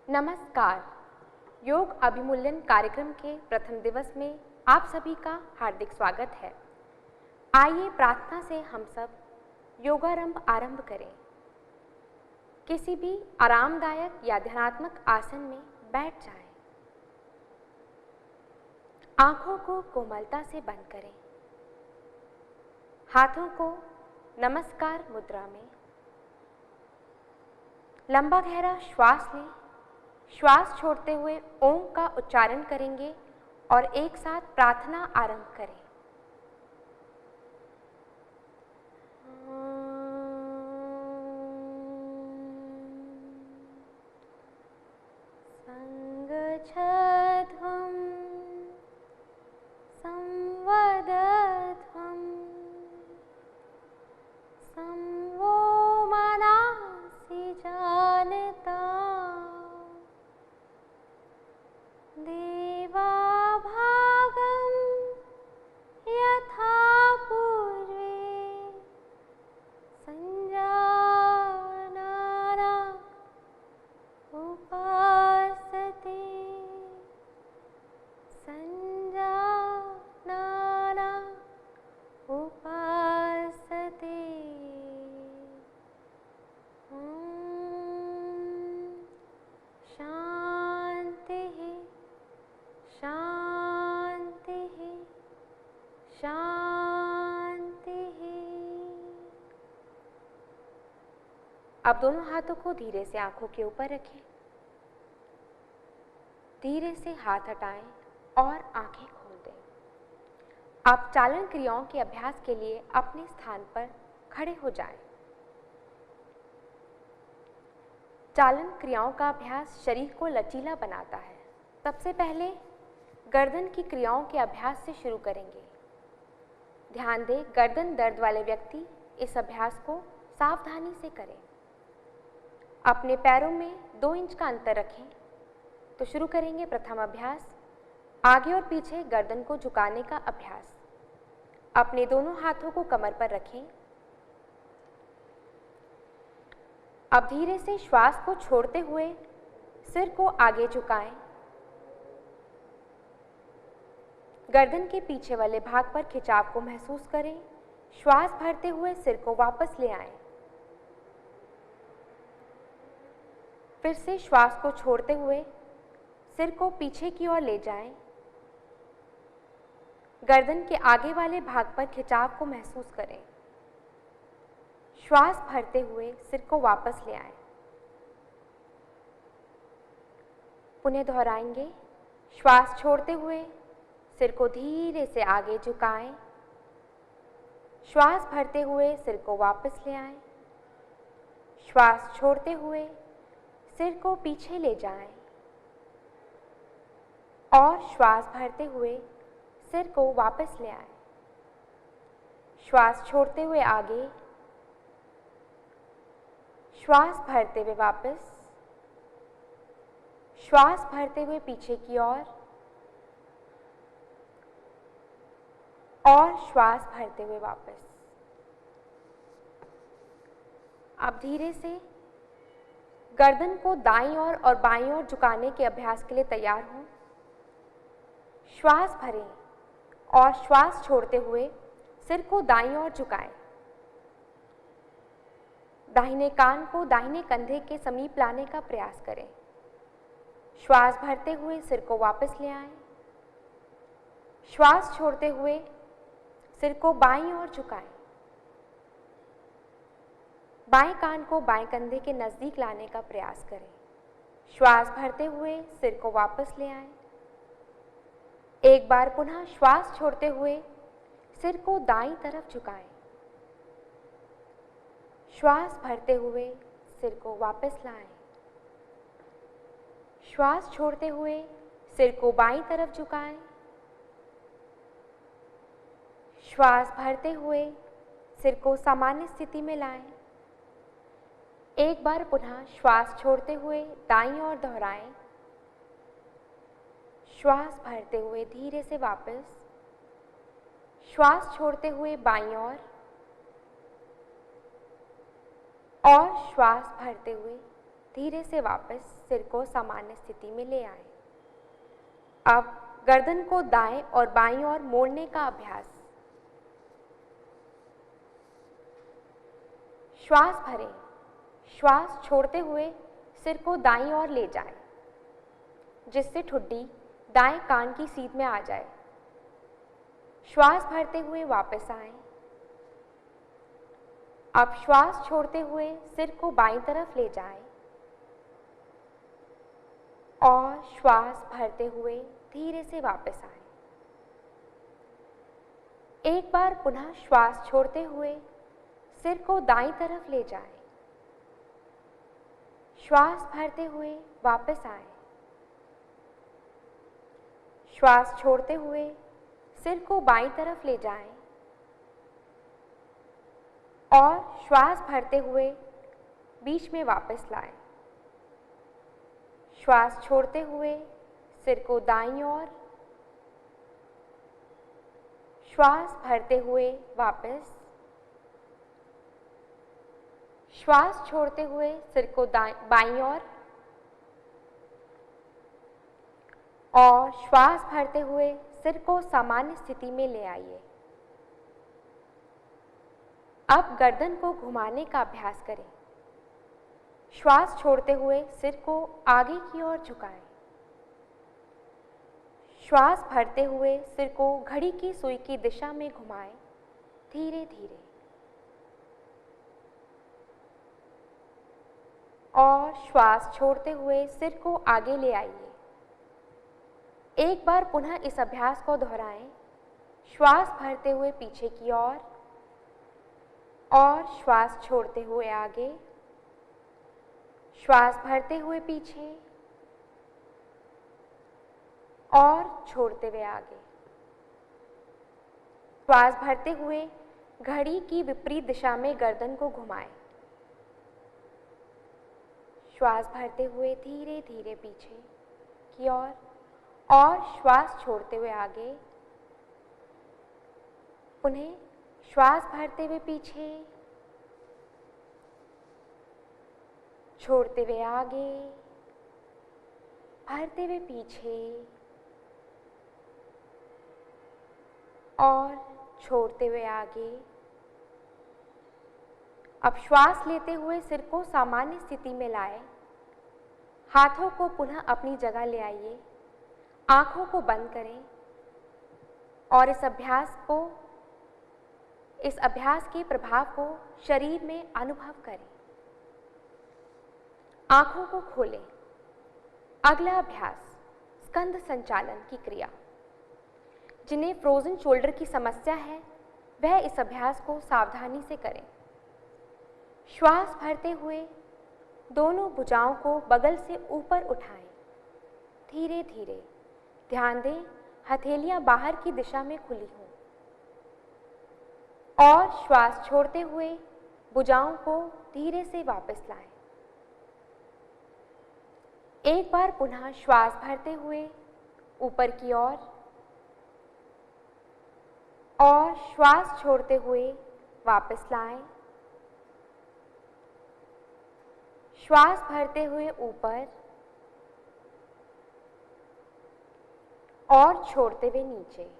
नमस्कार। योग अभिमूल्यन कार्यक्रम के प्रथम दिवस में आप सभी का हार्दिक स्वागत है। आइए प्रार्थना से हम सब योगारंभ आरंभ करें। किसी भी आरामदायक या ध्यानात्मक आसन में बैठ जाएं। आंखों को कोमलता से बंद करें। हाथों को नमस्कार मुद्रा में। लंबा गहरा श्वास लें। श्वास छोड़ते हुए ओम का उच्चारण करेंगे और एक साथ प्रार्थना आरंभ करें। संगच्छध्वं संवदध्वं संवो मनासि जानता देवाभागं यथा पूर्वे संजानाना उपासते संजानाना उपासते। शांति शांति। अब दोनों हाथों को धीरे से आंखों के ऊपर रखें। धीरे से हाथ हटाएं और आंखें खोल दें। आप चालन क्रियाओं के अभ्यास के लिए अपने स्थान पर खड़े हो जाएं। चालन क्रियाओं का अभ्यास शरीर को लचीला बनाता है। सबसे पहले गर्दन की क्रियाओं के अभ्यास से शुरू करेंगे। ध्यान दें, गर्दन दर्द वाले व्यक्ति इस अभ्यास को सावधानी से करें। अपने पैरों में 2 इंच का अंतर रखें। तो शुरू करेंगे प्रथम अभ्यास, आगे और पीछे गर्दन को झुकाने का अभ्यास। अपने दोनों हाथों को कमर पर रखें। अब धीरे से श्वास को छोड़ते हुए सिर को आगे झुकाएं। गर्दन के पीछे वाले भाग पर खिंचाव को महसूस करें। श्वास भरते हुए सिर को वापस ले आएं। फिर से श्वास को छोड़ते हुए सिर को पीछे की ओर ले जाएं। गर्दन के आगे वाले भाग पर खिंचाव को महसूस करें। श्वास भरते हुए सिर को वापस ले आएं। पुनः दोहराएंगे। श्वास छोड़ते हुए सिर को धीरे से आगे झुकाएं। श्वास भरते हुए सिर को वापस ले आएं। श्वास छोड़ते हुए सिर को पीछे ले जाएं और श्वास भरते हुए सिर को वापस ले आएं। श्वास छोड़ते हुए आगे, श्वास भरते हुए वापस, श्वास भरते हुए पीछे की ओर और श्वास भरते हुए वापस। अब धीरे से गर्दन को दाईं ओर और बाईं ओर झुकाने के अभ्यास के लिए तैयार हों। श्वास भरें और श्वास छोड़ते हुए सिर को दाईं ओर झुकाएं। दाहिने कान को दाहिने कंधे के समीप लाने का प्रयास करें। श्वास भरते हुए सिर को वापस ले आएं। श्वास छोड़ते हुए सिर को बाईं ओर झुकाएं। बाएं कान को बाएं कंधे के नजदीक लाने का प्रयास करें। श्वास भरते हुए सिर को वापस ले आएं। एक बार पुनः श्वास छोड़ते हुए सिर को दाईं तरफ झुकाएं। श्वास भरते हुए सिर को वापस लाएं। श्वास छोड़ते हुए सिर को बाईं तरफ झुकाएं। श्वास भरते हुए सिर को सामान्य स्थिति में लाएं। एक बार पुनः श्वास छोड़ते हुए दाईं ओर दोहराएं। श्वास भरते हुए धीरे से वापस, श्वास छोड़ते हुए बाईं ओर और श्वास भरते हुए धीरे से वापस सिर को सामान्य स्थिति में ले आए। अब गर्दन को दाएं और बाईं ओर मोड़ने का अभ्यास। श्वास भरें। श्वास छोड़ते हुए सिर को दाईं ओर ले जाएं, जिससे ठुड्डी दाएं कान की सीध में आ जाए। श्वास भरते हुए वापस आएं। अब श्वास छोड़ते हुए सिर को बाईं तरफ ले जाएं और श्वास भरते हुए धीरे से वापस आएं। एक बार पुनः श्वास छोड़ते हुए सिर को दाईं तरफ ले जाएं। श्वास भरते हुए वापस आएं। श्वास छोड़ते हुए सिर को बाईं तरफ ले जाएं और श्वास भरते हुए बीच में वापस लाएं। श्वास छोड़ते हुए सिर को दाईं ओर, श्वास भरते हुए वापस, श्वास छोड़ते हुए सिर को बाईं ओर और श्वास भरते हुए सिर को सामान्य स्थिति में ले आइए। अब गर्दन को घुमाने का अभ्यास करें। श्वास छोड़ते हुए सिर को आगे की ओर झुकाएं। श्वास भरते हुए सिर को घड़ी की सुई की दिशा में घुमाएं, धीरे धीरे। और श्वास छोड़ते हुए सिर को आगे ले आइए। एक बार पुनः इस अभ्यास को दोहराएं। श्वास भरते हुए पीछे की ओर और श्वास छोड़ते हुए आगे, श्वास भरते हुए पीछे और छोड़ते हुए आगे। श्वास भरते हुए घड़ी की विपरीत दिशा में गर्दन को घुमाएं। श्वास भरते हुए धीरे धीरे पीछे की ओर और श्वास छोड़ते हुए आगे। पुनः श्वास भरते हुए पीछे, छोड़ते हुए आगे, भरते हुए पीछे और छोड़ते हुए आगे। अब श्वास लेते हुए सिर को सामान्य स्थिति में लाएं। हाथों को पुनः अपनी जगह ले आइए। आंखों को बंद करें और इस अभ्यास के प्रभाव को शरीर में अनुभव करें। आंखों को खोलें। अगला अभ्यास, स्कंध संचालन की क्रिया। जिन्हें फ्रोजन शोल्डर की समस्या है, वह इस अभ्यास को सावधानी से करें। श्वास भरते हुए दोनों भुजाओं को बगल से ऊपर उठाएं, धीरे धीरे। ध्यान दें, हथेलियां बाहर की दिशा में खुली हों। और श्वास छोड़ते हुए भुजाओं को धीरे से वापस लाएं। एक बार पुनः श्वास भरते हुए ऊपर की ओर और श्वास छोड़ते हुए वापस लाएं। श्वास भरते हुए ऊपर और छोड़ते हुए नीचे।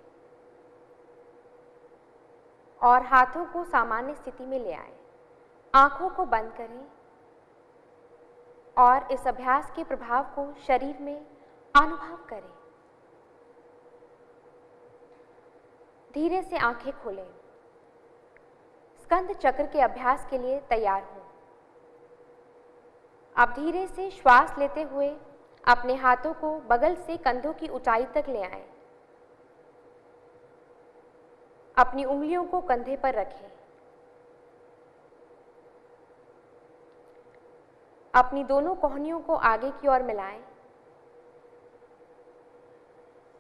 और हाथों को सामान्य स्थिति में ले आएं। आंखों को बंद करें और इस अभ्यास के प्रभाव को शरीर में अनुभव करें। धीरे से आंखें खोलें। स्कंद चक्र के अभ्यास के लिए तैयार हों। अब धीरे से श्वास लेते हुए अपने हाथों को बगल से कंधों की ऊंचाई तक ले आएं। अपनी उंगलियों को कंधे पर रखें। अपनी दोनों कोहनियों को आगे की ओर मिलाएं।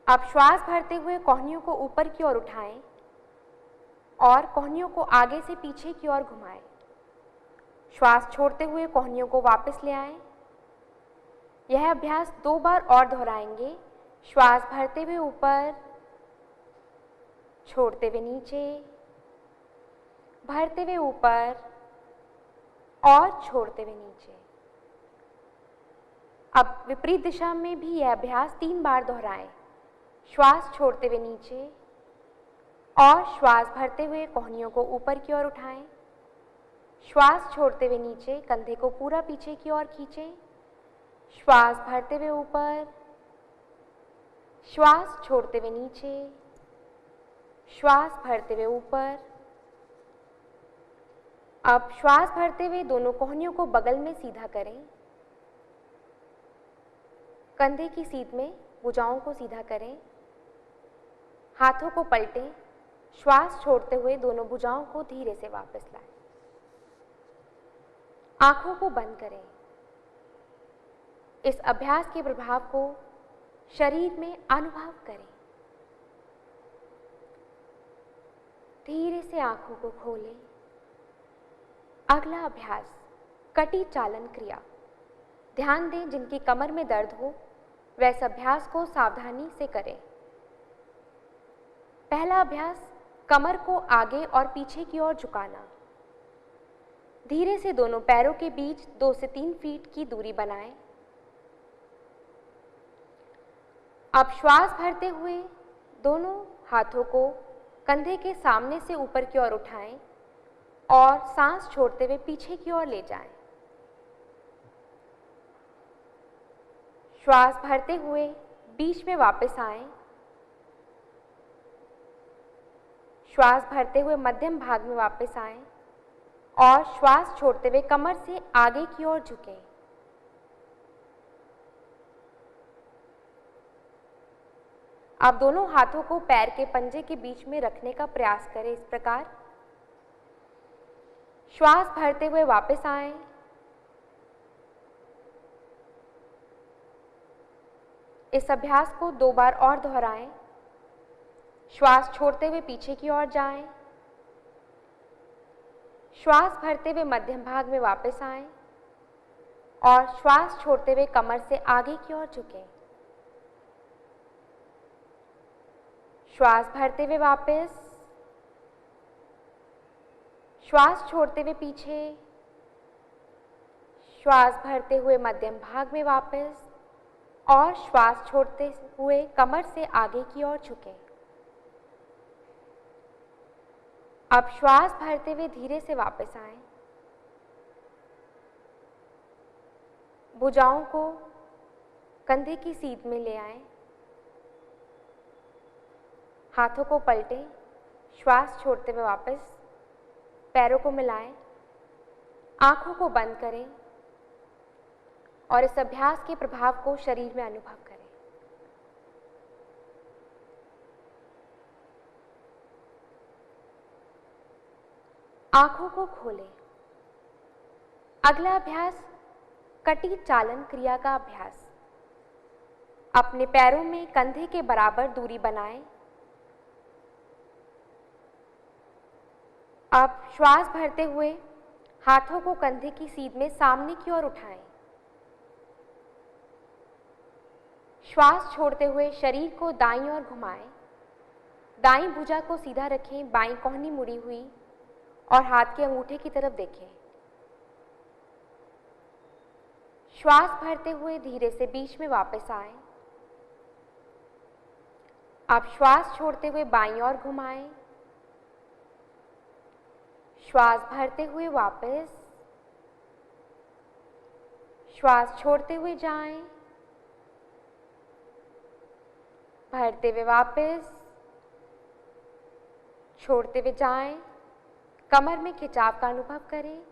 अब श्वास भरते हुए कोहनियों को ऊपर की ओर उठाएं और कोहनियों को आगे से पीछे की ओर घुमाएं। श्वास छोड़ते हुए कोहनियों को वापस ले आएं। यह अभ्यास 2 बार और दोहराएंगे। श्वास भरते हुए ऊपर, छोड़ते हुए नीचे, भरते हुए ऊपर और छोड़ते हुए नीचे। अब विपरीत दिशा में भी यह अभ्यास 3 बार दोहराएं। श्वास छोड़ते हुए नीचे और श्वास भरते हुए कोहनियों को ऊपर की ओर उठाएं। श्वास छोड़ते हुए नीचे, कंधे को पूरा पीछे की ओर खींचें। श्वास भरते हुए ऊपर, श्वास छोड़ते हुए नीचे, श्वास भरते हुए ऊपर। अब श्वास भरते हुए दोनों कोहनियों को बगल में सीधा करें। कंधे की सीध में भुजाओं को सीधा करें। हाथों को पलटें। श्वास छोड़ते हुए दोनों भुजाओं को धीरे से वापस लाएं। आंखों को बंद करें। इस अभ्यास के प्रभाव को शरीर में अनुभव करें। धीरे से आंखों को खोलें। अगला अभ्यास कटी चालन क्रिया। ध्यान दें, जिनकी कमर में दर्द हो वह इस अभ्यास को सावधानी से करें। पहला अभ्यास, कमर को आगे और पीछे की ओर झुकाना। धीरे से दोनों पैरों के बीच 2 से 3 फीट की दूरी बनाएं। अब श्वास भरते हुए दोनों हाथों को कंधे के सामने से ऊपर की ओर उठाएं और सांस छोड़ते हुए पीछे की ओर ले जाएं। श्वास भरते हुए बीच में वापस आएं। श्वास भरते हुए मध्यम भाग में वापस आएं और श्वास छोड़ते हुए कमर से आगे की ओर झुकें। अब दोनों हाथों को पैर के पंजे के बीच में रखने का प्रयास करें। इस प्रकार श्वास भरते हुए वापस आएं। इस अभ्यास को 2 बार और दोहराएं। श्वास छोड़ते हुए पीछे की ओर जाएं। श्वास भरते हुए मध्यम भाग में वापस आएं और श्वास छोड़ते हुए कमर से आगे की ओर झुकें। श्वास भरते हुए वापस, श्वास छोड़ते हुए पीछे, श्वास भरते हुए मध्यम भाग में वापस और श्वास छोड़ते हुए कमर से आगे की ओर झुकें। अब श्वास भरते हुए धीरे से वापस आएं। भुजाओं को कंधे की सीध में ले आएं। हाथों को पलटें। श्वास छोड़ते हुए वापस, पैरों को मिलाएं। आंखों को बंद करें और इस अभ्यास के प्रभाव को शरीर में अनुभव करें। आंखों को खोलें। अगला अभ्यास कटी चालन क्रिया का अभ्यास। अपने पैरों में कंधे के बराबर दूरी बनाएं। अब श्वास भरते हुए हाथों को कंधे की सीध में सामने की ओर उठाएं। श्वास छोड़ते हुए शरीर को दाईं ओर घुमाएं। दाईं भुजा को सीधा रखें, बाईं कोहनी मुड़ी हुई और हाथ के अंगूठे की तरफ देखें। श्वास भरते हुए धीरे से बीच में वापस आएं। अब श्वास छोड़ते हुए बाईं ओर घुमाएं। श्वास भरते हुए वापस, श्वास छोड़ते हुए जाएं। भरते हुए वापस, छोड़ते हुए जाएं। कमर में खिंचाव का अनुभव करें।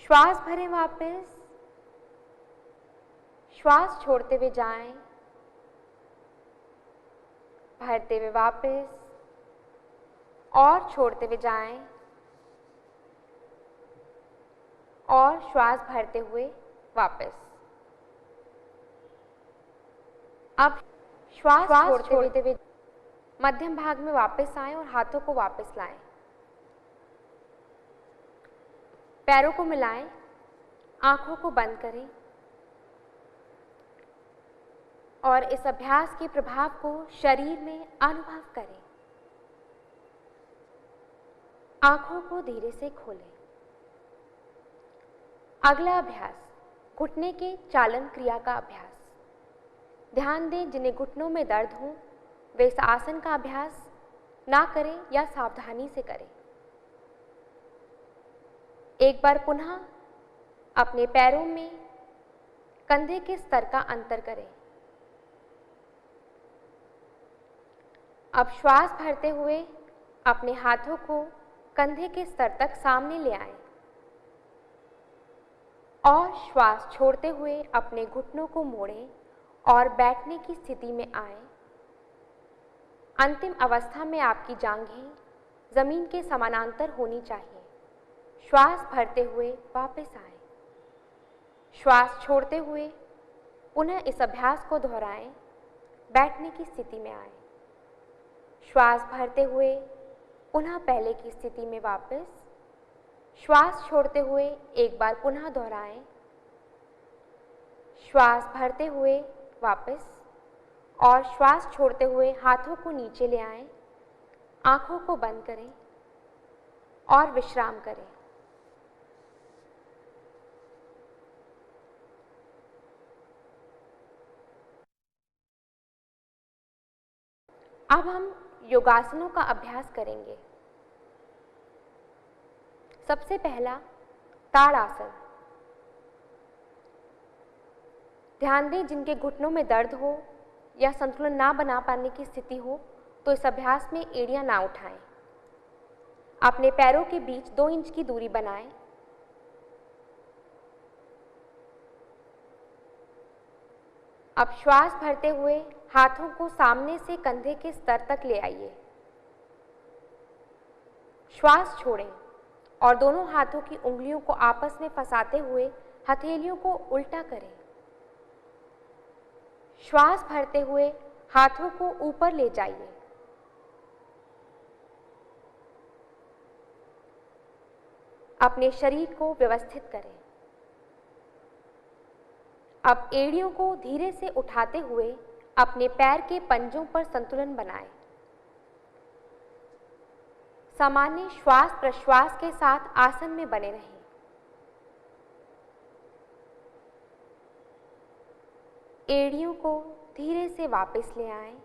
श्वास भरें वापस, श्वास छोड़ते हुए जाएं। भरते हुए वापस और छोड़ते हुए जाएं और श्वास भरते हुए वापस। अब श्वास छोड़ते हुए मध्यम भाग में वापस आएं और हाथों को वापस लाएं। पैरों को मिलाएं। आंखों को बंद करें और इस अभ्यास के प्रभाव को शरीर में अनुभव करें। आंखों को धीरे से खोलें। अगला अभ्यास घुटने के चालन क्रिया का अभ्यास। ध्यान दें जिन्हें घुटनों में दर्द हो वे इस आसन का अभ्यास ना करें या सावधानी से करें। एक बार पुनः अपने पैरों में कंधे के स्तर का अंतर करें। अब श्वास भरते हुए अपने हाथों को कंधे के स्तर तक सामने ले आएं और श्वास छोड़ते हुए अपने घुटनों को मोड़ें और बैठने की स्थिति में आएं। अंतिम अवस्था में आपकी जांघें जमीन के समानांतर होनी चाहिए। श्वास भरते हुए वापस आएं। श्वास छोड़ते हुए पुनः इस अभ्यास को दोहराएं। बैठने की स्थिति में आएं। श्वास भरते हुए पुनः पहले की स्थिति में वापस। श्वास छोड़ते हुए एक बार पुनः दोहराएं। श्वास भरते हुए वापस और श्वास छोड़ते हुए हाथों को नीचे ले आएं। आंखों को बंद करें और विश्राम करें। अब हम योगासनों का अभ्यास करेंगे। सबसे पहला ताड़ासन। ध्यान दें जिनके घुटनों में दर्द हो या संतुलन ना बना पाने की स्थिति हो तो इस अभ्यास में एड़ियां ना उठाएं। अपने पैरों के बीच 2 इंच की दूरी बनाएं। अब श्वास भरते हुए हाथों को सामने से कंधे के स्तर तक ले आइए। श्वास छोड़ें और दोनों हाथों की उंगलियों को आपस में फंसाते हुए हथेलियों को उल्टा करें। श्वास भरते हुए हाथों को ऊपर ले जाइए। अपने शरीर को व्यवस्थित करें। अब एड़ियों को धीरे से उठाते हुए अपने पैर के पंजों पर संतुलन बनाएं। सामान्य श्वास प्रश्वास के साथ आसन में बने रहें। एड़ियों को धीरे से वापस ले आएं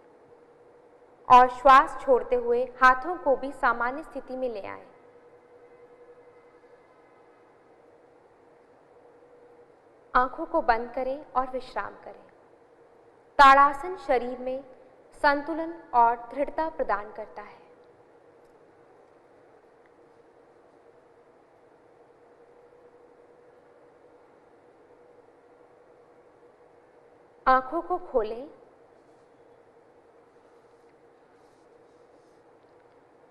और श्वास छोड़ते हुए हाथों को भी सामान्य स्थिति में ले आएं। आंखों को बंद करें और विश्राम करें। ताड़ासन शरीर में संतुलन और दृढ़ता प्रदान करता है। आंखों को खोलें।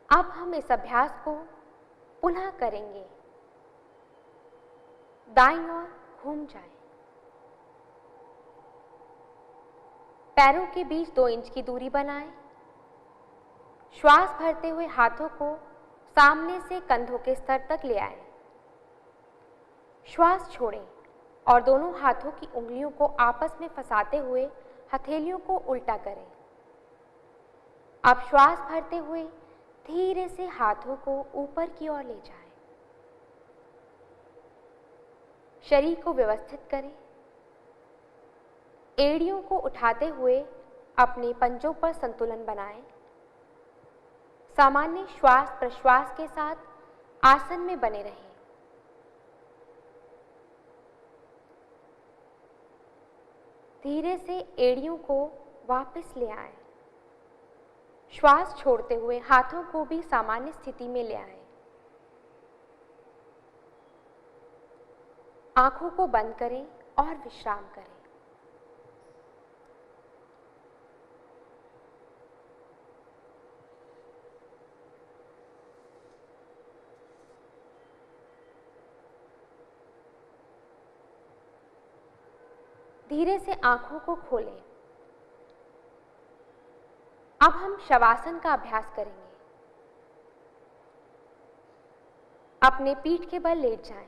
अब हम इस अभ्यास को पुनः करेंगे। दाईं ओर घूम जाएं। पैरों के बीच 2 इंच की दूरी बनाएं। श्वास भरते हुए हाथों को सामने से कंधों के स्तर तक ले आएं। श्वास छोड़ें और दोनों हाथों की उंगलियों को आपस में फंसाते हुए हथेलियों को उल्टा करें। अब श्वास भरते हुए धीरे से हाथों को ऊपर की ओर ले जाएं। शरीर को व्यवस्थित करें। एड़ियों को उठाते हुए अपने पंजों पर संतुलन बनाएं। सामान्य श्वास प्रश्वास के साथ आसन में बने रहें। धीरे से एड़ियों को वापस ले आएं। श्वास छोड़ते हुए हाथों को भी सामान्य स्थिति में ले आएं। आंखों को बंद करें और विश्राम करें। धीरे से आंखों को खोलें। अब हम शवासन का अभ्यास करेंगे। अपने पीठ के बल लेट जाएं।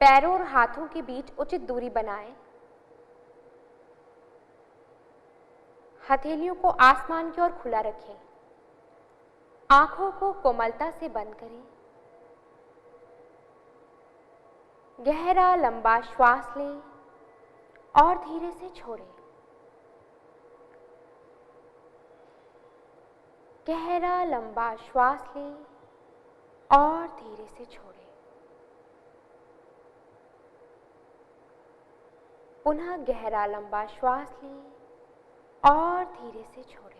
पैरों और हाथों के बीच उचित दूरी बनाएं। हथेलियों को आसमान की ओर खुला रखें। आंखों को कोमलता से बंद करें। गहरा लंबा श्वास लें और धीरे से छोड़ें। गहरा लंबा श्वास लें और धीरे से छोड़ें। पुनः गहरा लंबा श्वास लें और धीरे से छोड़ें।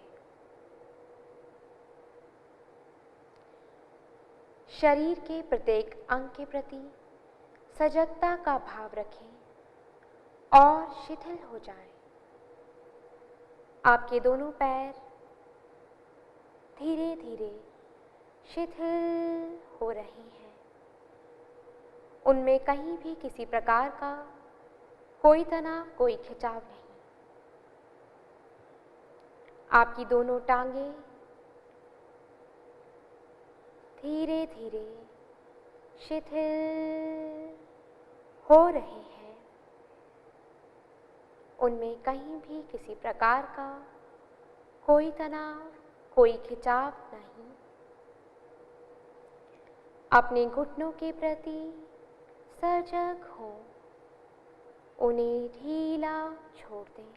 शरीर के प्रत्येक अंग के प्रति सजगता का भाव रखें और शिथिल हो जाएं। आपके दोनों पैर धीरे धीरे शिथिल हो रहे हैं। उनमें कहीं भी किसी प्रकार का कोई तनाव, कोई खिंचाव नहीं। आपकी दोनों टांगें धीरे धीरे शिथिल हो रही हैं। उनमें कहीं भी किसी प्रकार का कोई तनाव, कोई खिंचाव नहीं। अपने घुटनों के प्रति सजग हों। उन्हें ढीला छोड़ दें,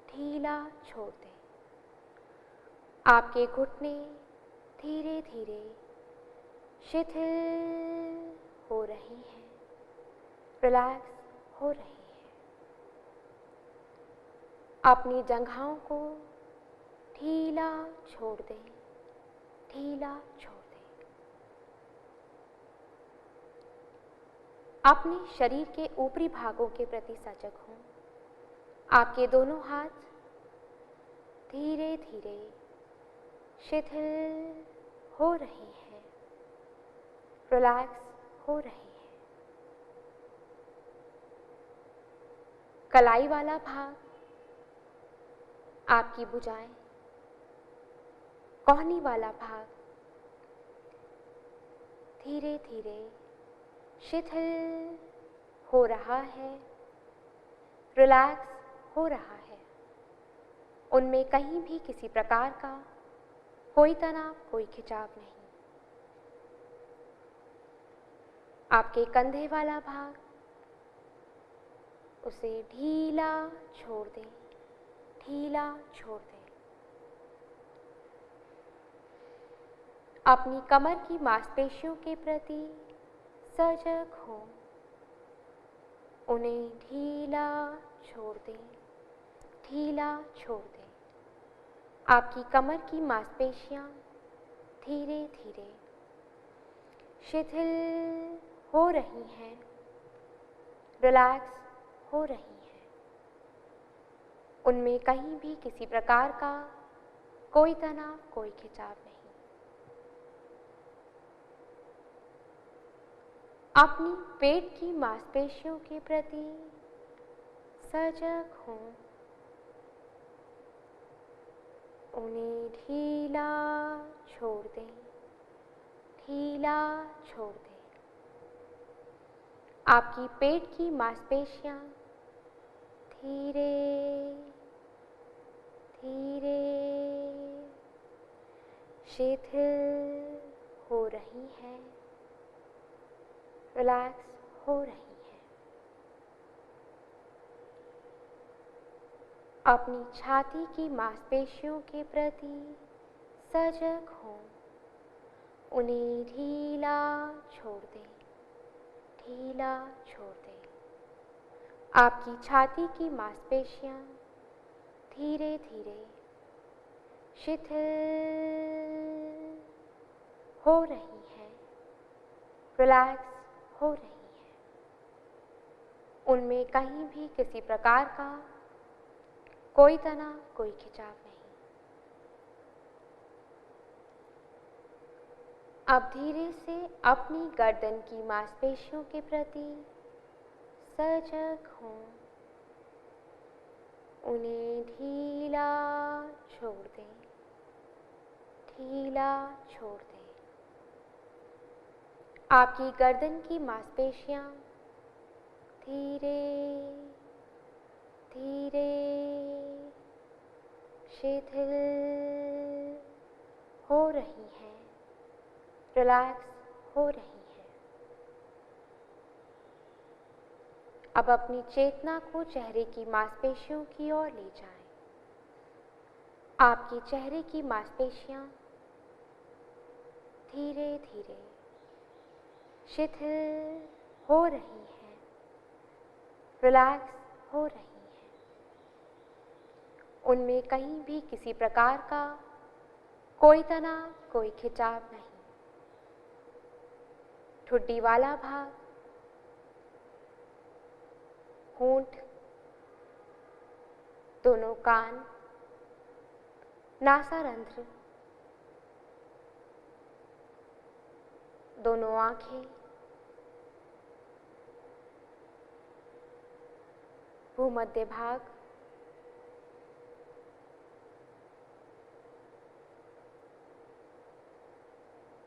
ढीला छोड़ दें। आपके घुटने धीरे धीरे शिथिल हो रहे हैं, रिलैक्स हो रहे हैं। अपनी जंघाओं को ढीला छोड़ दें, ढीला छोड़ दें। अपने शरीर के ऊपरी भागों के प्रति सजग हों। आपके दोनों हाथ धीरे धीरे शिथिल हो रहे हैं, रिलैक्स हो रहे हैं। कलाई वाला भाग, आपकी भुजाएं, कोहनी वाला भाग धीरे धीरे शिथिल हो रहा है, रिलैक्स हो रहा है। उनमें कहीं भी किसी प्रकार का कोई तनाव, कोई खिंचाव नहीं। आपके कंधे वाला भाग, उसे ढीला छोड़ दें, ढीला छोड़ दें। अपनी कमर की मांसपेशियों के प्रति सजग हों। उन्हें ढीला छोड़ दें, ढीला छोड़ दें। आपकी कमर की मांसपेशियां धीरे धीरे शिथिल हो रही हैं, रिलैक्स हो रही हैं। उनमें कहीं भी किसी प्रकार का कोई तनाव, कोई खिंचाव नहीं। अपनी पेट की मांसपेशियों के प्रति सजग हों। उन्हें ढीला छोड़ दें, ढीला छोड़ दें। आपकी पेट की मांसपेशियां धीरे धीरे शिथिल हो रही हैं, रिलैक्स हो रही हैं। अपनी छाती की मांसपेशियों के प्रति सजग हों। उन्हें ढीला छोड़ दें, ढीला छोड़ दें। आपकी छाती की मांसपेशियां धीरे धीरे शिथिल हो रही हैं, रिलैक्स हो रही हैं। उनमें कहीं भी किसी प्रकार का कोई तनाव, कोई खिंचाव नहीं। अब धीरे से अपनी गर्दन की मांसपेशियों के प्रति सजग हों। उन्हें ढीला छोड़ दें, ढीला छोड़ दें। आपकी गर्दन की मांसपेशियां धीरे धीरे शिथिल हो रही हैं, रिलैक्स हो रही हैं। अब अपनी चेतना को चेहरे की मांसपेशियों की ओर ले जाएं। आपके चेहरे की मांसपेशियां धीरे धीरे शिथिल हो रही हैं, रिलैक्स हो रही हैं। उनमें कहीं भी किसी प्रकार का कोई तनाव, कोई खिंचाव नहीं। ठुड्डी वाला भाग, होंठ, दोनों कान, नासारंध्र, दोनों आंखें, भूमध्य भाग,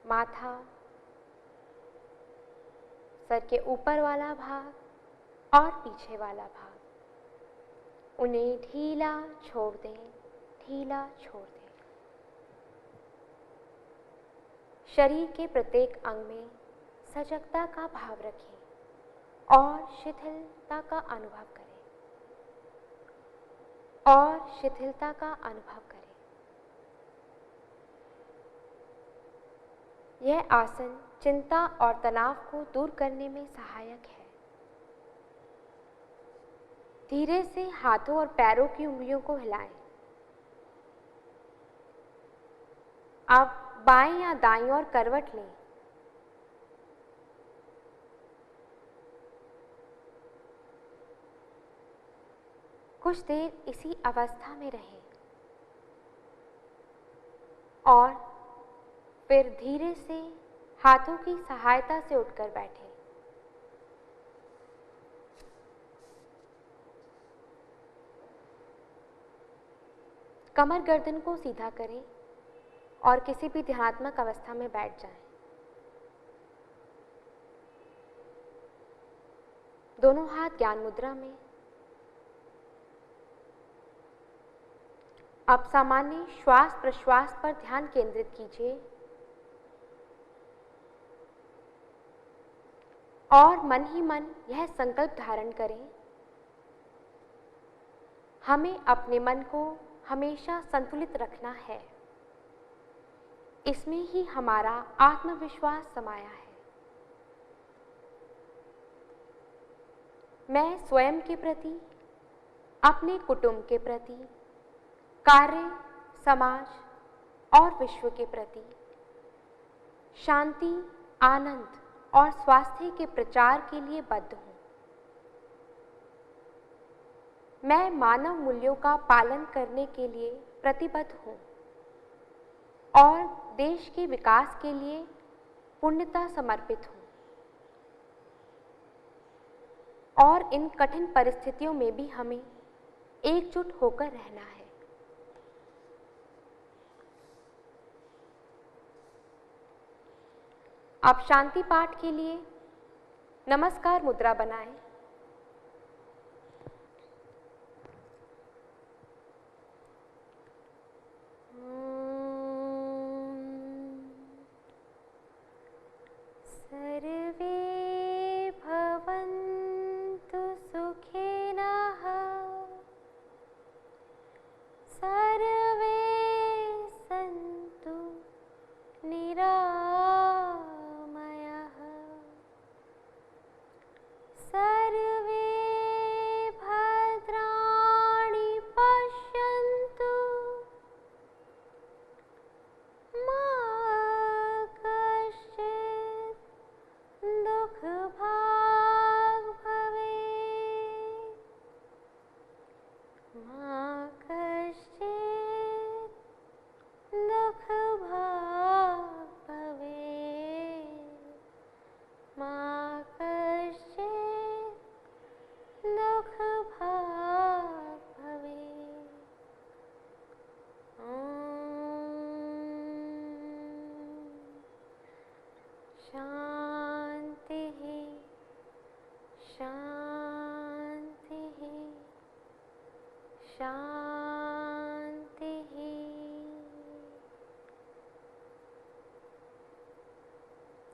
माथा, सर के ऊपर वाला भाग और पीछे वाला भाग, उन्हें ढीला छोड़ दें, ढीला छोड़ दें। शरीर के प्रत्येक अंग में सजगता का भाव रखें और शिथिलता का अनुभव करें, और शिथिलता का अनुभव करें। यह आसन चिंता और तनाव को दूर करने में सहायक है। धीरे से हाथों और पैरों की उंगलियों को हिलाएं। अब बाएं या दाईं ओर करवट लें। कुछ देर इसी अवस्था में रहें और फिर धीरे से हाथों की सहायता से उठकर बैठें। कमर गर्दन को सीधा करें और किसी भी ध्यानात्मक अवस्था में बैठ जाएं। दोनों हाथ ज्ञान मुद्रा में। अब सामान्य श्वास प्रश्वास पर ध्यान केंद्रित कीजिए और मन ही मन यह संकल्प धारण करें, हमें अपने मन को हमेशा संतुलित रखना है। इसमें ही हमारा आत्मविश्वास समाया है। मैं स्वयं के प्रति, अपने कुटुंब के प्रति, कार्य, समाज और विश्व के प्रति शांति, आनंद और स्वास्थ्य के प्रचार के लिए बद्ध हूँ। मैं मानव मूल्यों का पालन करने के लिए प्रतिबद्ध हूँ और देश के विकास के लिए पूर्णतः समर्पित हूँ। और इन कठिन परिस्थितियों में भी हमें एकजुट होकर रहना है। अब शांति पाठ के लिए नमस्कार मुद्रा बनाएं। सर्वे भवन्तु सुखिनः, सर्वे सन्तु निरामयाः, सर्वे भद्राणि पश्यन्तु, मा कश्चित् दुःखभाग् भवेत्, मा कश्चित् दुःखभाग् भवेत्, मा कश्चित् दुःखभाग् भवेत्। शान्तिः शान्तिः शान्तिः।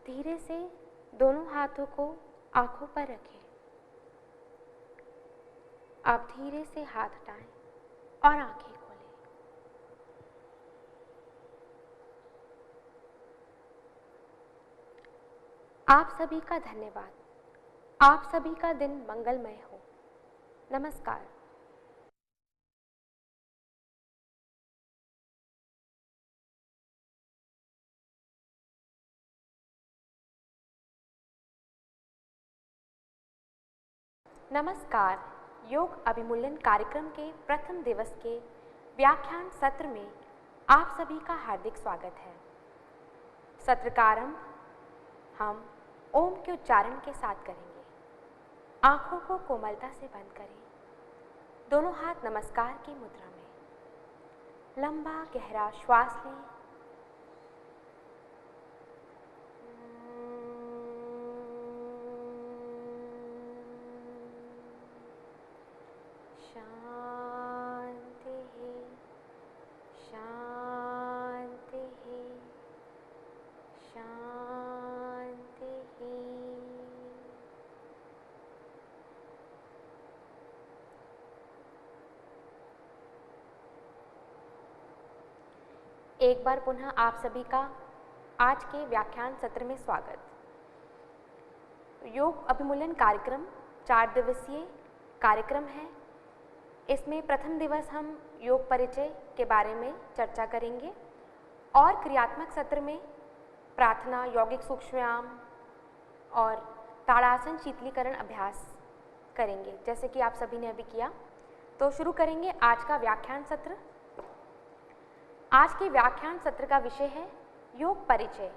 धीरे से दोनों हाथों को आंखों पर रखें। आप धीरे से हाथ हटाएं और आंखें खोलें। आप सभी का धन्यवाद। आप सभी का दिन मंगलमय हो। नमस्कार। नमस्कार। योग अभिमूल्यन कार्यक्रम के प्रथम दिवस के व्याख्यान सत्र में आप सभी का हार्दिक स्वागत है। सत्र का आरंभ हम ओम के उच्चारण के साथ करेंगे। आंखों को कोमलता से बंद करें। दोनों हाथ नमस्कार की मुद्रा में। लंबा गहरा श्वास लें। शांति है, शांति है, शांति है। एक बार पुनः आप सभी का आज के व्याख्यान सत्र में स्वागत। योग अभिमूल्यन कार्यक्रम 4 दिवसीय कार्यक्रम है। इसमें प्रथम दिवस हम योग परिचय के बारे में चर्चा करेंगे और क्रियात्मक सत्र में प्रार्थना, यौगिक सूक्ष्म व्यायाम और ताड़ासन शीतलीकरण अभ्यास करेंगे, जैसे कि आप सभी ने अभी किया। तो शुरू करेंगे आज का व्याख्यान सत्र। आज के व्याख्यान सत्र का विषय है योग परिचय।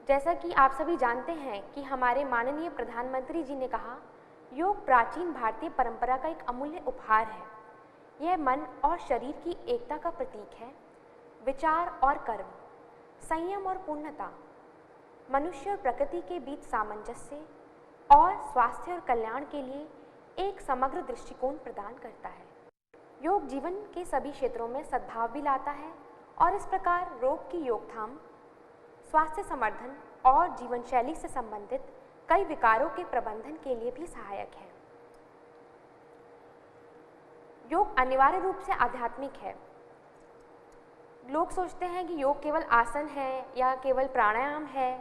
जैसा कि आप सभी जानते हैं कि हमारे माननीय प्रधानमंत्री जी ने कहा, योग प्राचीन भारतीय परंपरा का एक अमूल्य उपहार है। यह मन और शरीर की एकता का प्रतीक है। विचार और कर्म, संयम और पूर्णता, मनुष्य और प्रकृति के बीच सामंजस्य और स्वास्थ्य और कल्याण के लिए एक समग्र दृष्टिकोण प्रदान करता है। योग जीवन के सभी क्षेत्रों में सद्भाव भी लाता है और इस प्रकार रोग की रोकथाम, स्वास्थ्य संवर्धन और जीवन शैली से संबंधित कई विकारों के प्रबंधन के लिए भी सहायक है। योग अनिवार्य रूप से आध्यात्मिक है। लोग सोचते हैं कि योग केवल आसन है या केवल प्राणायाम है।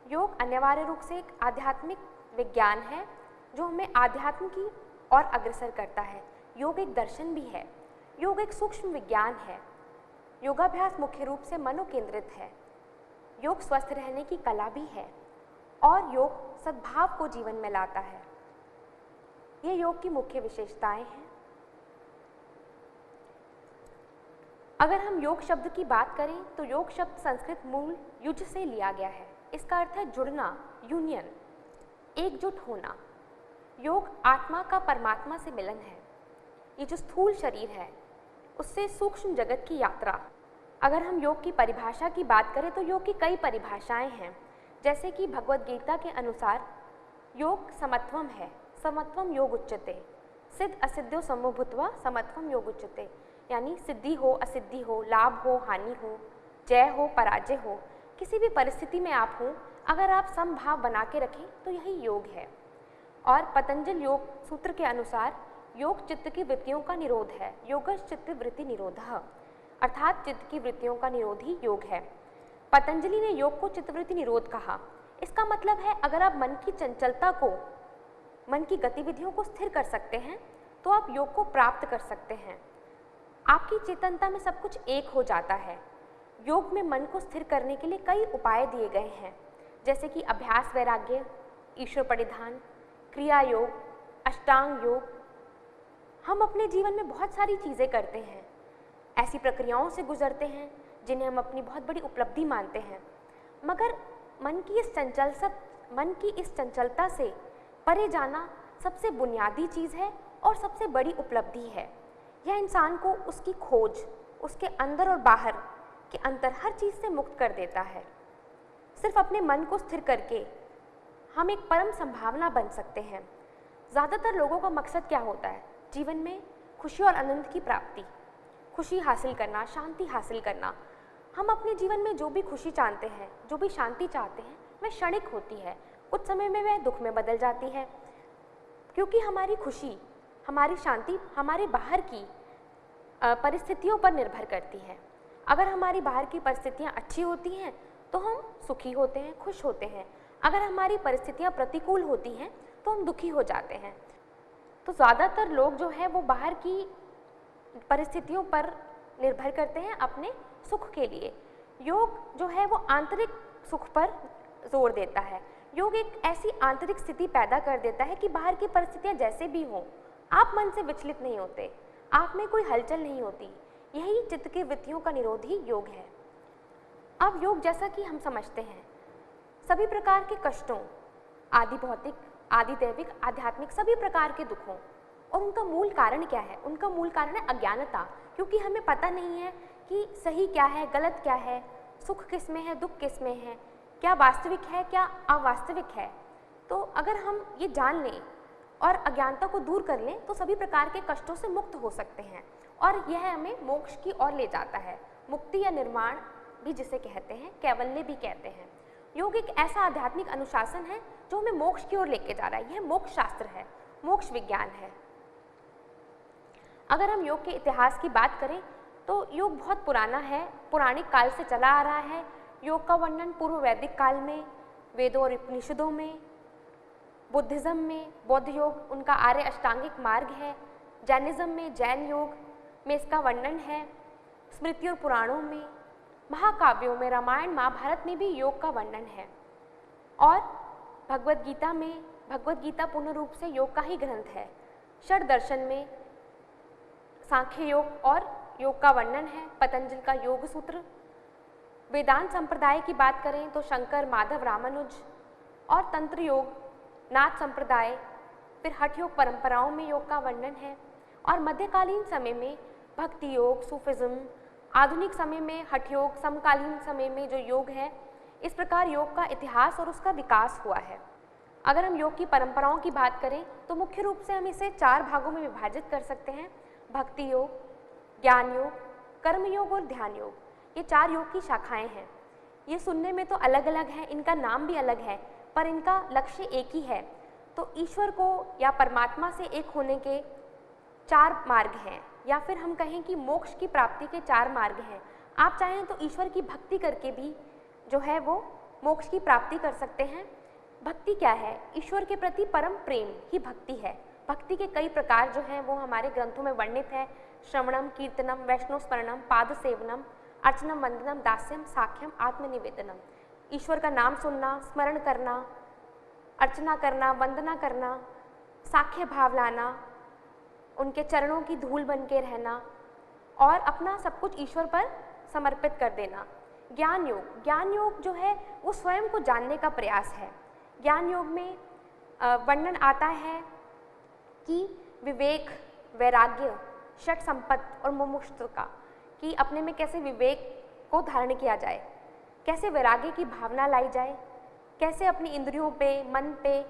योग अनिवार्य रूप से एक आध्यात्मिक विज्ञान है जो हमें आध्यात्म की ओर अग्रसर करता है। योग एक दर्शन भी है। योग एक सूक्ष्म विज्ञान है। योगाभ्यास मुख्य रूप से मनोकेंद्रित है। योग स्वस्थ रहने की कला भी है और योग सद्भाव को जीवन में लाता है। ये योग की मुख्य विशेषताएं हैं। अगर हम योग शब्द की बात करें तो योग शब्द संस्कृत मूल युज से लिया गया है। इसका अर्थ है जुड़ना, यूनियन, एकजुट होना। योग आत्मा का परमात्मा से मिलन है। ये जो स्थूल शरीर है उससे सूक्ष्म जगत की यात्रा। अगर हम योग की परिभाषा की बात करें तो योग की कई परिभाषाएं हैं, जैसे कि भगवद गीता के अनुसार योग समत्वम है। समत्वम योग उच्यते, सिद्ध असिद्ध्यो समो भूत्वा समत्वम योग उच्यते। यानी सिद्धि हो, असिद्धि हो, लाभ हो, हानि हो, जय हो, पराजय हो, किसी भी परिस्थिति में आप हो, अगर आप समभाव बना के रखें तो यही योग है। और पतंजल योग सूत्र के अनुसार योग चित्त की वृत्तियों का निरोध है। योगश चित्त वृत्ति निरोधः, अर्थात चित्त की वृत्तियों का निरोध ही योग है। पतंजलि ने योग को चित्तवृत्ति निरोध कहा। इसका मतलब है अगर आप मन की चंचलता को, मन की गतिविधियों को स्थिर कर सकते हैं तो आप योग को प्राप्त कर सकते हैं। आपकी चेतनता में सब कुछ एक हो जाता है। योग में मन को स्थिर करने के लिए कई उपाय दिए गए हैं, जैसे कि अभ्यास वैराग्य, ईश्वर परिधान, क्रिया योग, अष्टांग योग। हम अपने जीवन में बहुत सारी चीज़ें करते हैं, ऐसी प्रक्रियाओं से गुजरते हैं जिन्हें हम अपनी बहुत बड़ी उपलब्धि मानते हैं, मगर मन की इस चंचलता से परे जाना सबसे बुनियादी चीज़ है और सबसे बड़ी उपलब्धि है। यह इंसान को उसकी खोज, उसके अंदर और बाहर के अंतर हर चीज़ से मुक्त कर देता है। सिर्फ अपने मन को स्थिर करके हम एक परम संभावना बन सकते हैं। ज़्यादातर लोगों का मकसद क्या होता है? जीवन में खुशी और आनंद की प्राप्ति, खुशी हासिल करना, शांति हासिल करना। हम अपने जीवन में जो भी खुशी चाहते हैं, जो भी शांति चाहते हैं, वह क्षणिक होती है। कुछ समय में वह दुख में बदल जाती है, क्योंकि हमारी खुशी, हमारी शांति हमारे बाहर की परिस्थितियों पर निर्भर करती है। अगर हमारी बाहर की परिस्थितियाँ अच्छी होती हैं तो हम सुखी होते हैं, खुश होते हैं। अगर हमारी परिस्थितियाँ प्रतिकूल होती हैं तो हम दुखी हो जाते हैं। तो ज़्यादातर लोग जो है वो बाहर की परिस्थितियों पर निर्भर करते हैं अपने सुख के लिए। योग जो है वो आंतरिक सुख पर जोर देता है। योग एक ऐसी आंतरिक स्थिति पैदा कर देता है कि बाहर की परिस्थितियाँ जैसे भी हों, आप मन से विचलित नहीं होते, आप में कोई हलचल नहीं होती। यही चित्त की वृत्तियों का निरोध ही योग है। अब योग जैसा कि हम समझते हैं, सभी प्रकार के कष्टों, आदि भौतिक, आदि दैविक, आध्यात्मिक, सभी प्रकार के दुखों, और उनका मूल कारण क्या है? उनका मूल कारण है अज्ञानता, क्योंकि हमें पता नहीं है कि सही क्या है, गलत क्या है, सुख किस में है, दुख किस में है, क्या वास्तविक है, क्या अवास्तविक है। तो अगर हम ये जान लें और अज्ञानता को दूर कर लें तो सभी प्रकार के कष्टों से मुक्त हो सकते हैं, और यह हमें मोक्ष की ओर ले जाता है। मुक्ति या निर्माण भी जिसे कहते हैं, कैवल्य भी कहते हैं। योग एक ऐसा आध्यात्मिक अनुशासन है जो हमें मोक्ष की ओर लेके जा रहा है। यह मोक्ष शास्त्र है, मोक्ष विज्ञान है। अगर हम योग के इतिहास की बात करें तो योग बहुत पुराना है, पौराणिक काल से चला आ रहा है। योग का वर्णन पूर्व वैदिक काल में वेदों और उपनिषदों में, बुद्धिज्म में बौद्ध योग उनका आर्य अष्टांगिक मार्ग है, जैनिज्म में जैन योग में इसका वर्णन है, स्मृति और पुराणों में, महाकाव्यों में, रामायण महाभारत में भी योग का वर्णन है, और भगवद गीता में, भगवद गीता पूर्ण रूप से योग का ही ग्रंथ है। षड दर्शन में सांख्य योग और योग का वर्णन है, पतंजलि का योग सूत्र। वेदांत संप्रदाय की बात करें तो शंकर, माधव, रामानुज, और तंत्र योग, नाथ संप्रदाय, फिर हठ योग परंपराओं में योग का वर्णन है, और मध्यकालीन समय में भक्ति योग, सूफिज्म, आधुनिक समय में हठ योग, समकालीन समय में जो योग है, इस प्रकार योग का इतिहास और उसका विकास हुआ है। अगर हम योग की परंपराओं की बात करें तो मुख्य रूप से हम इसे 4 भागों में विभाजित कर सकते हैं: भक्ति योग, ज्ञान योग, कर्म योग और ध्यान योग। ये 4 योग की शाखाएं हैं। ये सुनने में तो अलग अलग हैं, इनका नाम भी अलग है, पर इनका लक्ष्य एक ही है। तो ईश्वर को या परमात्मा से एक होने के 4 मार्ग हैं, या फिर हम कहें कि मोक्ष की प्राप्ति के 4 मार्ग हैं। आप चाहें तो ईश्वर की भक्ति करके भी जो है वो मोक्ष की प्राप्ति कर सकते हैं। भक्ति क्या है? ईश्वर के प्रति परम प्रेम ही भक्ति है। भक्ति के कई प्रकार जो हैं वो हमारे ग्रंथों में वर्णित है: श्रवणम, कीर्तनम, वैष्णव स्मरणम, पाद सेवनम, अर्चनम, वंदनम, दास्यम, साख्यम, आत्मनिवेदनम। ईश्वर का नाम सुनना, स्मरण करना, अर्चना करना, वंदना करना, साख्य भाव लाना, उनके चरणों की धूल बन के रहना, और अपना सब कुछ ईश्वर पर समर्पित कर देना। ज्ञान योग, ज्ञान योग जो है वो स्वयं को जानने का प्रयास है। ज्ञान योग में वर्णन आता है कि विवेक, वैराग्य, षट संपत्ति और मुमुक्षुता का, कि अपने में कैसे विवेक को धारण किया जाए, कैसे वैराग्य की भावना लाई जाए, कैसे अपनी इंद्रियों पे, मन पे,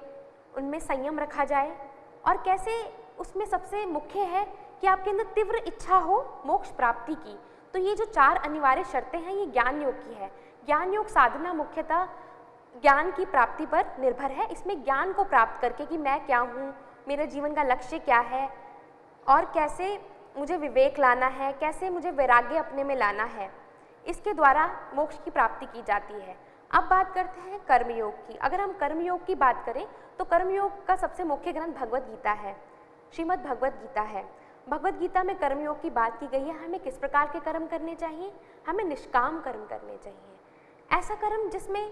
उनमें संयम रखा जाए, और कैसे उसमें सबसे मुख्य है कि आपके अंदर तीव्र इच्छा हो मोक्ष प्राप्ति की। तो ये जो 4 अनिवार्य शर्तें हैं ये ज्ञान योग की है। ज्ञान योग साधना मुख्यतः ज्ञान की प्राप्ति पर निर्भर है। इसमें ज्ञान को प्राप्त करके कि मैं क्या हूँ, मेरे जीवन का लक्ष्य क्या है, और कैसे मुझे विवेक लाना है, कैसे मुझे वैराग्य अपने में लाना है, इसके द्वारा मोक्ष की प्राप्ति की जाती है। अब बात करते हैं कर्मयोग की। अगर हम कर्मयोग की बात करें तो कर्मयोग का सबसे मुख्य ग्रंथ भगवद गीता है, श्रीमद् भगवद गीता है। भगवद गीता में कर्मयोग की बात की गई है। हमें किस प्रकार के कर्म करने चाहिए? हमें निष्काम कर्म करने चाहिए। ऐसा कर्म जिसमें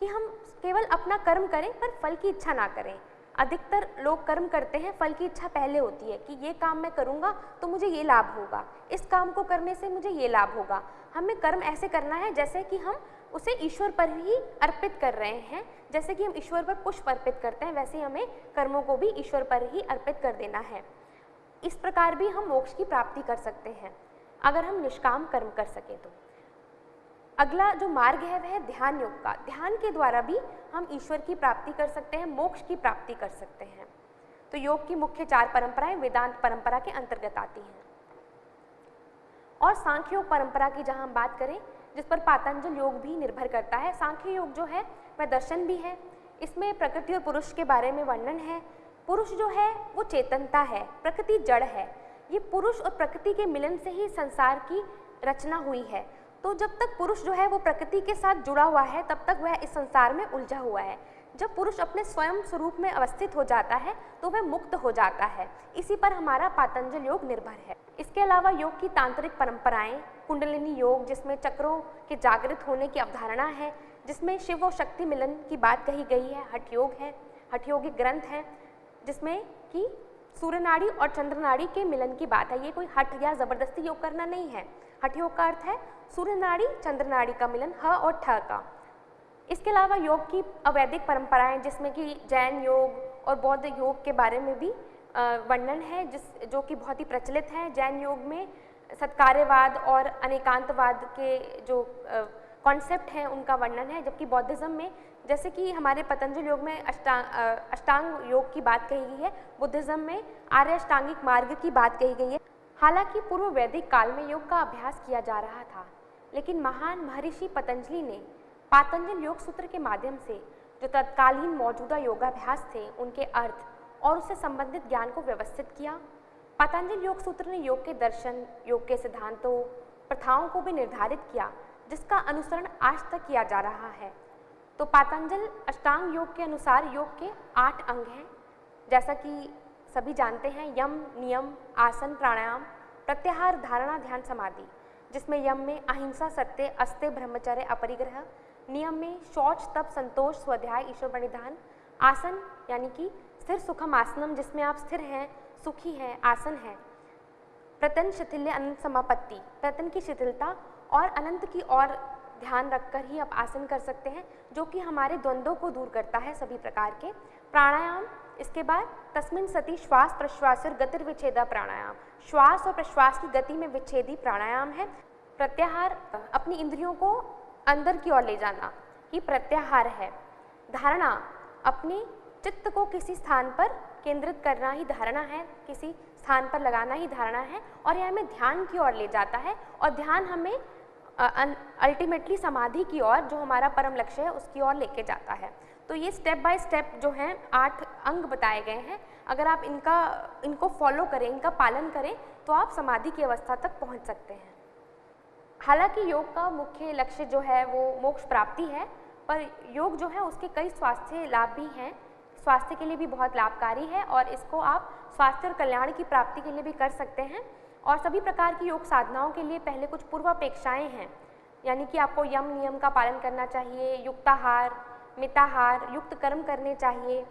कि हम केवल अपना कर्म करें पर फल की इच्छा ना करें। अधिकतर लोग कर्म करते हैं, फल की इच्छा पहले होती है कि ये काम मैं करूँगा तो मुझे ये लाभ होगा, इस काम को करने से मुझे ये लाभ होगा। हमें कर्म ऐसे करना है जैसे कि हम उसे ईश्वर पर ही अर्पित कर रहे हैं। जैसे कि हम ईश्वर पर पुष्प अर्पित करते हैं, वैसे हमें कर्मों को भी ईश्वर पर ही अर्पित कर देना है। इस प्रकार भी हम मोक्ष की प्राप्ति कर सकते हैं अगर हम निष्काम कर्म कर सकें तो। अगला जो मार्ग है वह है ध्यान योग का। ध्यान के द्वारा भी हम ईश्वर की प्राप्ति कर सकते हैं, मोक्ष की प्राप्ति कर सकते हैं। तो योग की मुख्य 4 परंपराएं वेदांत परंपरा के अंतर्गत आती हैं। और सांख्य योग परंपरा की जहां हम बात करें, जिस पर पातंजल योग भी निर्भर करता है। सांख्य योग जो है वह दर्शन भी है। इसमें प्रकृति और पुरुष के बारे में वर्णन है, पुरुष जो है वो चेतनता है, प्रकृति जड़ है। ये पुरुष और प्रकृति के मिलन से ही संसार की रचना हुई है। तो जब तक पुरुष जो है वो प्रकृति के साथ जुड़ा हुआ है तब तक वह इस संसार में उलझा हुआ है। जब पुरुष अपने स्वयं स्वरूप में अवस्थित हो जाता है तो वह मुक्त हो जाता है। इसी पर हमारा पातंजल योग निर्भर है। इसके अलावा योग की तांत्रिक परंपराएं, कुंडलिनी योग जिसमें चक्रों के जागृत होने की अवधारणा है, जिसमें शिव और शक्ति मिलन की बात कही गई है, हठ योग है, हठ योगिक ग्रंथ है जिसमें कि सूर्य नाड़ी और चंद्र नाड़ी के मिलन की बात है। ये कोई हठ या जबरदस्ती योग करना नहीं है। हठ योग का अर्थ है सूर्य नाड़ी चंद्र नाड़ी का मिलन, ह और ठ का। इसके अलावा योग की अवैदिक परंपराएं जिसमें कि जैन योग और बौद्ध योग के बारे में भी वर्णन है जो कि बहुत ही प्रचलित है। जैन योग में सत्कार्यवाद और अनेकांतवाद के जो कॉन्सेप्ट हैं उनका वर्णन है, जबकि बौद्धिज्म में जैसे कि हमारे पतंजल योग में अष्टांग योग की बात कही गई है, बुद्धिज्म में आर्य अष्टांगिक मार्ग की बात कही गई है। हालांकि पूर्व वैदिक काल में योग का अभ्यास किया जा रहा था, लेकिन महान महर्षि पतंजलि ने पातंजल योग सूत्र के माध्यम से जो तत्कालीन मौजूदा योगाभ्यास थे उनके अर्थ और उससे संबंधित ज्ञान को व्यवस्थित किया। पातंजल योग सूत्र ने योग के दर्शन, योग के सिद्धांतों, प्रथाओं को भी निर्धारित किया जिसका अनुसरण आज तक किया जा रहा है। तो पातंजल अष्टांग योग के अनुसार योग के 8 अंग हैं, जैसा कि सभी जानते हैं। यम, नियम, आसन, प्राणायाम, प्रत्याहार, धारणा, ध्यान, समाधि, जिसमें यम में अहिंसा, सत्य, अस्त्य, ब्रह्मचर्य, अपरिग्रह, नियम में शौच, तप, संतोष, स्वाध्याय, ईश्वर प्रणिधान, आसन यानी कि स्थिर सुखम आसनम जिसमें आप स्थिर हैं, सुखी हैं, आसन है, प्रतन, शिथिल्य, अनंत समापत्ति, प्रतन की शिथिलता और अनंत की ओर ध्यान रखकर ही आप आसन कर सकते हैं, जो कि हमारे द्वंद्वों को दूर करता है सभी प्रकार के। प्राणायाम, इसके बाद तस्मिन् सति श्वास प्रश्वास और गतिर्विच्छेदा प्राणायाम, श्वास और प्रश्वास की गति में विच्छेदी प्राणायाम है। प्रत्याहार, अपनी इंद्रियों को अंदर की ओर ले जाना ही प्रत्याहार है। धारणा, अपने चित्त को किसी स्थान पर केंद्रित करना ही धारणा है, किसी स्थान पर लगाना ही धारणा है, और यह हमें ध्यान की ओर ले जाता है और ध्यान हमें अल्टीमेटली समाधि की ओर, जो हमारा परम लक्ष्य है, उसकी ओर लेके जाता है। तो ये स्टेप बाय स्टेप जो हैं 8 अंग बताए गए हैं। अगर आप इनको फॉलो करें, इनका पालन करें तो आप समाधि की अवस्था तक पहुंच सकते हैं। हालांकि योग का मुख्य लक्ष्य जो है वो मोक्ष प्राप्ति है, पर योग जो है उसके कई स्वास्थ्य लाभ भी हैं, स्वास्थ्य के लिए भी बहुत लाभकारी है और इसको आप स्वास्थ्य और कल्याण की प्राप्ति के लिए भी कर सकते हैं। और सभी प्रकार की योग साधनाओं के लिए पहले कुछ पूर्वापेक्षाएं हैं, यानी कि आपको यम नियम का पालन करना चाहिए, युक्ताहार, मिताहार, युक्त कर्म करने चाहिए,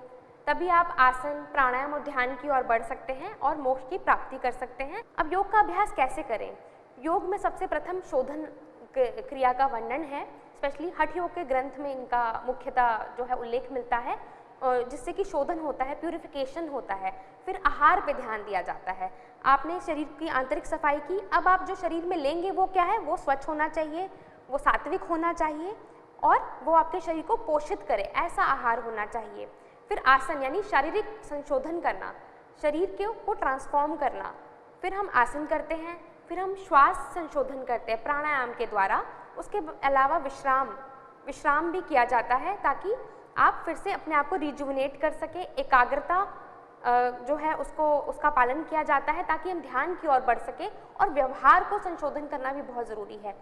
तभी आप आसन, प्राणायाम और ध्यान की ओर बढ़ सकते हैं और मोक्ष की प्राप्ति कर सकते हैं। अब योग का अभ्यास कैसे करें? योग में सबसे प्रथम शोधन क्रिया का वर्णन है, स्पेशली हठ योग के ग्रंथ में इनका मुख्यतः जो है उल्लेख मिलता है, जिससे कि शोधन होता है, प्यूरिफिकेशन होता है। फिर आहार पे ध्यान दिया जाता है। आपने शरीर की आंतरिक सफाई की, अब आप जो शरीर में लेंगे वो क्या है? वो स्वच्छ होना चाहिए, वो सात्विक होना चाहिए और वो आपके शरीर को पोषित करे, ऐसा आहार होना चाहिए। फिर आसन यानी शारीरिक संशोधन करना, शरीर को ट्रांसफॉर्म करना। फिर हम आसन करते हैं, फिर हम श्वास संशोधन करते हैं प्राणायाम के द्वारा। उसके अलावा विश्राम भी किया जाता है ताकि आप फिर से अपने आप को रिजुविनेट कर सके। एकाग्रता जो है उसका पालन किया जाता है ताकि हम ध्यान की ओर बढ़ सके, और व्यवहार को संशोधन करना भी बहुत ज़रूरी है।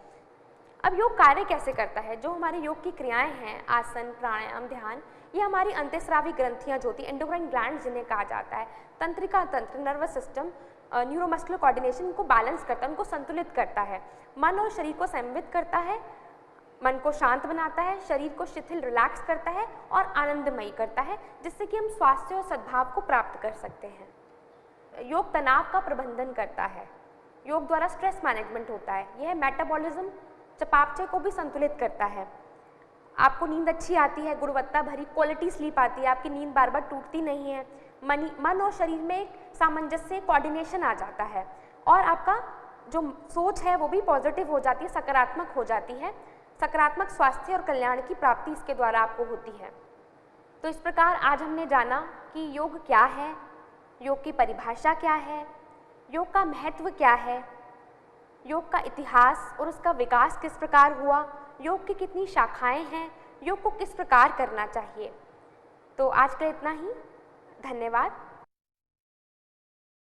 अब योग कार्य कैसे करता है? जो हमारे योग की क्रियाएं हैं, आसन, प्राणायाम, ध्यान, ये हमारी अंतःस्रावी ग्रंथियां जो होती हैं, एंडोक्राइन ग्लैंड जिन्हें कहा जाता है, तंत्रिका तंत्र, नर्वस सिस्टम, न्यूरोमस्कुलर कोऑर्डिनेशन को बैलेंस करता है, उनको संतुलित करता है, मन और शरीर को संयमित करता है, मन को शांत बनाता है, शरीर को शिथिल रिलैक्स करता है और आनंदमयी करता है, जिससे कि हम स्वास्थ्य और सद्भाव को प्राप्त कर सकते हैं। योग तनाव का प्रबंधन करता है, योग द्वारा स्ट्रेस मैनेजमेंट होता है। यह मेटाबॉलिज्म, चयापचय को भी संतुलित करता है। आपको नींद अच्छी आती है, गुणवत्ता भरी क्वालिटी स्लीप आती है, आपकी नींद बार बार टूटती नहीं है, मन और शरीर में एक सामंजस्य, कोऑर्डिनेशन आ जाता है, और आपका जो सोच है वो भी पॉजिटिव हो जाती है, सकारात्मक हो जाती है। सकारात्मक स्वास्थ्य और कल्याण की प्राप्ति इसके द्वारा आपको होती है। तो इस प्रकार आज हमने जाना कि योग क्या है, योग की परिभाषा क्या है, योग का महत्व क्या है, योग का इतिहास और उसका विकास किस प्रकार हुआ, योग की कितनी शाखाएं हैं, योग को किस प्रकार करना चाहिए। तो आज का इतना ही। धन्यवाद।